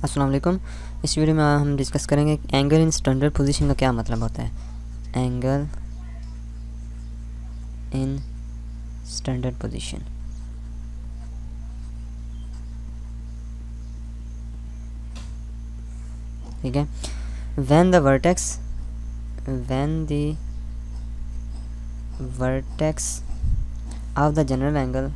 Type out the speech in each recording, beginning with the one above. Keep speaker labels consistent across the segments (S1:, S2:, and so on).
S1: अस्सलाम वालेकुम। इस वीडियो में हम डिस्कस करेंगे एंगल इन स्टैंडर्ड पोजीशन का क्या मतलब होता है। एंगल इन स्टैंडर्ड पोजीशन, ठीक है। When the vertex of the general angle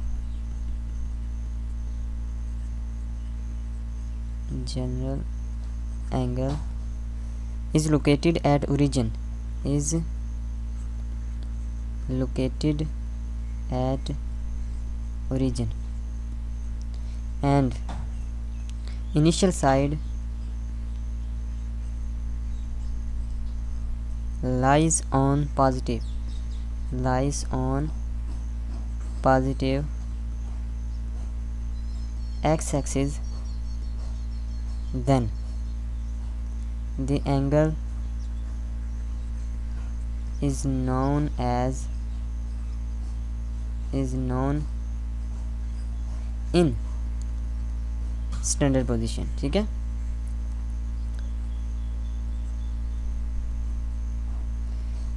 S1: is located at origin and initial side lies on positive x-axis, then the angle is known in standard position, ठीक है।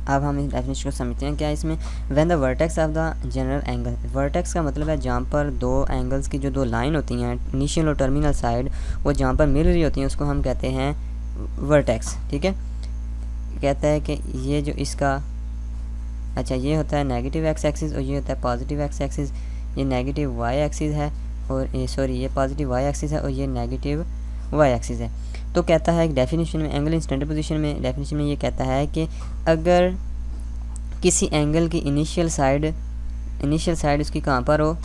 S1: अब हम इस डेफिनेशन को समझते हैं। क्या इसमें when the vertex of the general angle, vertex का मतलब है जहाँ पर दो एंगल्स की जो दो लाइन होती हैं, इनिशियल और टर्मिनल साइड, वो जहाँ पर मिल रही होती हैं उसको हम कहते हैं वर्टेक्स, ठीक है। कहता है कि ये जो इसका ये होता है नेगेटिव एक्स एक्सिस और ये होता है पॉजिटिव एक्स एक्सिस। ये नेगेटिव वाई एक्सिस है और ये पॉजिटिव वाई एक्सिस है और ये नेगेटिव वाई एक्सिस है। तो कहता है डेफिनेशन में, एंगल इन स्टैंडर्ड पोजीशन में डेफिनेशन में ये कहता है कि अगर किसी एंगल की इनिशियल साइड उसकी कहाँ पर हो,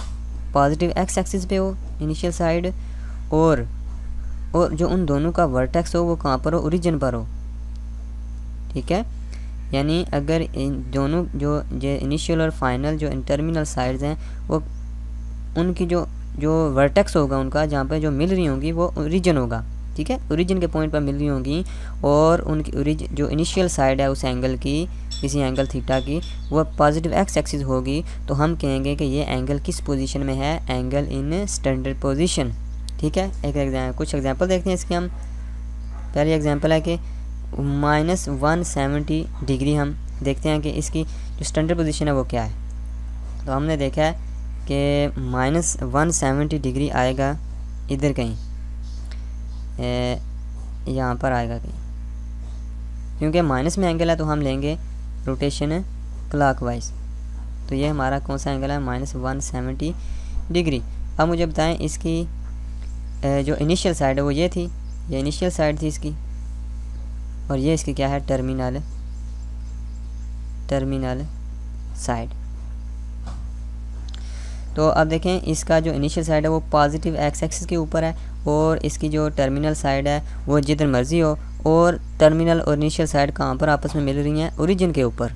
S1: पॉजिटिव एक्स एक्सिस पे हो इनिशियल साइड, और जो उन दोनों का वर्टेक्स हो वो कहाँ पर हो, ओरिजिन पर हो, ठीक है। यानी अगर इन दोनों जो इनिशियल और फाइनल जो टर्मिनल साइड्स हैं, वो उनकी जो वर्टेक्स होगा उनका, जहाँ पर जो मिल रही होंगी वो ओरिजिन होगा, ठीक है। ओरिजिन के पॉइंट पर मिल रही होंगी और उनकी जो इनिशियल साइड है उस एंगल की, किसी एंगल थीटा की, वो पॉजिटिव एक्स एक्सिस होगी, तो हम कहेंगे कि ये एंगल किस पोजीशन में है, एंगल इन स्टैंडर्ड पोजीशन, ठीक है। कुछ एग्जांपल देखते हैं इसके हम। पहली एग्जांपल है कि -170 डिग्री। हम देखते हैं कि इसकी जो स्टैंडर्ड पोजीशन है वो क्या है। तो हमने देखा है कि -170 डिग्री आएगा इधर कहीं, यहाँ पर आएगा कहीं, क्योंकि माइनस में एंगल है तो हम लेंगे रोटेशन क्लॉकवाइज। तो ये हमारा कौन सा एंगल है, -170 डिग्री। अब मुझे बताएं इसकी जो इनिशियल साइड है वो ये थी, ये इनिशियल साइड थी इसकी, और ये इसकी क्या है, टर्मिनल साइड। तो अब देखें इसका जो इनिशियल साइड है वो पॉजिटिव एक्स एक्सिस के ऊपर है और इसकी जो टर्मिनल साइड है वो जिधर मर्जी हो, और टर्मिनल और इनिशियल साइड कहाँ पर आपस में मिल रही हैं, ओरिजिन के ऊपर।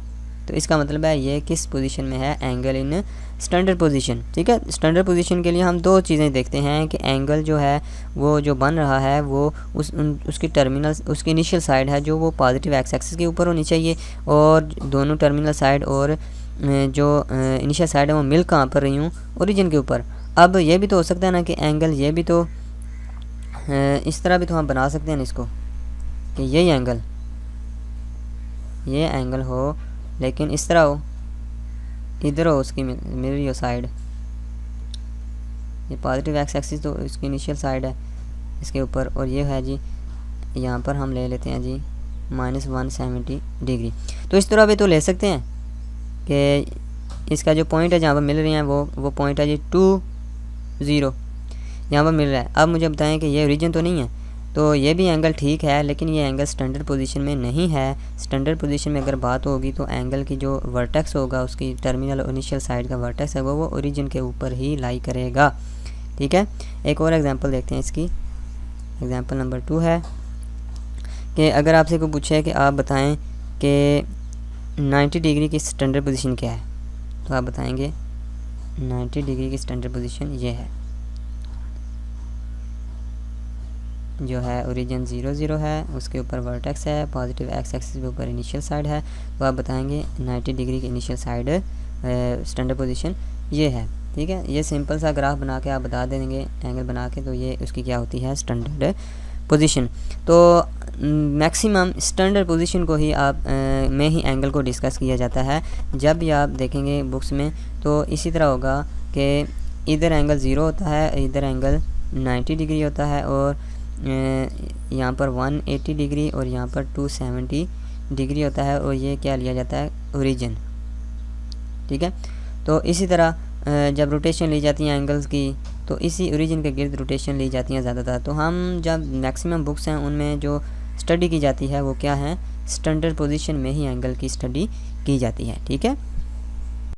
S1: तो इसका मतलब है ये किस पोजीशन में है, एंगल इन स्टैंडर्ड पोजीशन, ठीक है। स्टैंडर्ड पोजीशन के लिए हम दो चीज़ें देखते हैं कि एंगल जो है वो जो बन रहा है वो उसकी इनिशियल साइड है जो वो पॉजिटिव एक्स एक्सिस के ऊपर होनी चाहिए, और दोनों टर्मिनल साइड और जो इनिशियल साइड है वो मिल कहाँ पर रही हूँ, ओरिजिन के ऊपर। अब ये भी तो हो सकता है ना कि एंगल ये भी तो इस तरह भी तो हम बना सकते हैं इसको कि ये एंगल हो, लेकिन इस तरह हो, इधर हो उसकी मिल रही हो साइड, ये पॉजिटिव एक्स एक्सिस तो इसकी इनिशियल साइड है इसके ऊपर, और ये है जी यहाँ पर हम ले लेते हैं जी -170 डिग्री। तो इस तरह भी तो ले सकते हैं कि इसका जो पॉइंट है जहाँ पर मिल रही हैं वो पॉइंट है जी 20 यहाँ पर मिल रहा है। अब मुझे बताएं कि ये ओरिजिन तो नहीं है, तो ये भी एंगल ठीक है, लेकिन ये एंगल स्टैंडर्ड पोजीशन में नहीं है। स्टैंडर्ड पोजीशन में अगर बात होगी तो एंगल की जो वर्टेक्स होगा, उसकी टर्मिनल और इनिशियल साइड का वर्टेक्स है वो ओरिजिन के ऊपर ही लाई करेगा, ठीक है। एक और एग्जांपल देखते हैं इसकी। एग्जांपल नंबर 2 है कि अगर आपसे कोई पूछे कि आप बताएं कि 90 डिग्री की स्टैंडर्ड पोजीशन क्या है, तो आप बताएंगे 90 डिग्री की स्टैंडर्ड पोजीशन ये है, जो है ओरिजिन 0 है, उसके ऊपर वर्टेक्स है, पॉजिटिव एक्स एक्सिस के ऊपर इनिशियल साइड है। तो आप बताएंगे 90 डिग्री की इनिशियल साइड स्टैंडर्ड पोजीशन ये है, ठीक है। ये सिंपल सा ग्राफ बना के आप बता देंगे एंगल बना के, तो ये उसकी क्या होती है, स्टैंडर्ड पोजीशन। तो मैक्सिमम स्टैंडर्ड पोजीशन को ही आप में ही एंगल को डिस्कस किया जाता है। जब भी आप देखेंगे बुक्स में तो इसी तरह होगा कि इधर एंगल 0 होता है, इधर एंगल 90 डिग्री होता है, और यहाँ पर 180 डिग्री और यहाँ पर 270 डिग्री होता है, और ये क्या लिया जाता है, ओरिजिन। ठीक है, तो इसी तरह जब रोटेशन ली जाती है एंगल्स की तो इसी ओरिजिन के गिर्द रोटेशन ली जाती हैं ज़्यादातर। तो हम जब मैक्सिमम बुक्स हैं उनमें जो स्टडी की जाती है वो क्या है, स्टैंडर्ड पोजीशन में ही एंगल की स्टडी की जाती है। ठीक है।